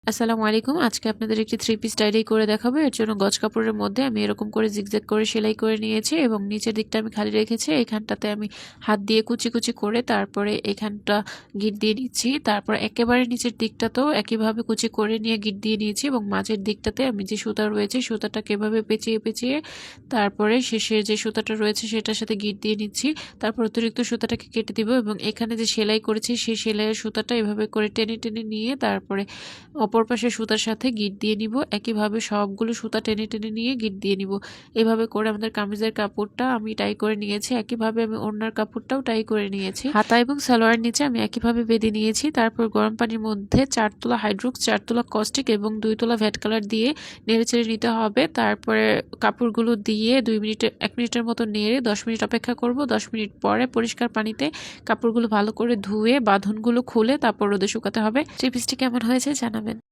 আসসালামু আলাইকুম। আজকে আপনাদের একটি থ্রি পিস টাই করে দেখাবো। এর জন্য গজ কাপড়ের মধ্যে আমি এরকম করে জিগজ্যাগ করে সেলাই করে নিয়েছি এবং নিচের দিকটা আমি খালি রেখেছি। এখানটাতে আমি হাত দিয়ে কুচি কুচি করে তারপরে এখানটা গিট দিয়ে নিচ্ছি। তারপর একেবারে নিচের দিকটাতেও একইভাবে কুচি করে নিয়ে গিট দিয়ে নিয়েছি এবং মাঝের দিকটাতে আমি যে সুতা রয়েছে সুতাটাকে এভাবে পেঁচিয়ে পেঁচিয়ে তারপরে শেষে যে সুতাটা রয়েছে সেটার সাথে গিট দিয়ে নিচ্ছি। তারপর অতিরিক্ত সুতাটাকে কেটে দিব এবং এখানে যে সেলাই করেছি সেই সেলাইয়ের সুতাটা এভাবে করে টেনে টেনে নিয়ে তারপরে অপর পাশে সুতার সাথে গিট দিয়ে নিব। একইভাবে সবগুলো সুতা টেনে টেনে নিয়ে গিট দিয়ে নিব। এভাবে করে আমাদের কামিজের কাপড়টা আমি টাই করে নিয়েছি। একইভাবে আমি ওড়নার কাপড়টাও টাই করে নিয়েছি। হাতা এবং সালোয়ার নিচে আমি একইভাবে বেঁধে নিয়েছি। তারপর গরম পানির মধ্যে 4 তোলা হাইড্রোক্স, 4 তোলা কস্টিক এবং 2 তোলা ভ্যাট কালার দিয়ে নেড়েচেড়ে নিতে হবে। তারপরে কাপড়গুলো দিয়ে 1 মিনিটের মতো নেড়ে 10 মিনিট অপেক্ষা করব। 10 মিনিট পরে পরিষ্কার পানিতে কাপড়গুলো ভালো করে ধুয়ে বাঁধনগুলো খুলে তারপর রোদে শুকাতে হবে। থ্রি পিসটি কেমন হয়েছে জানাবেন।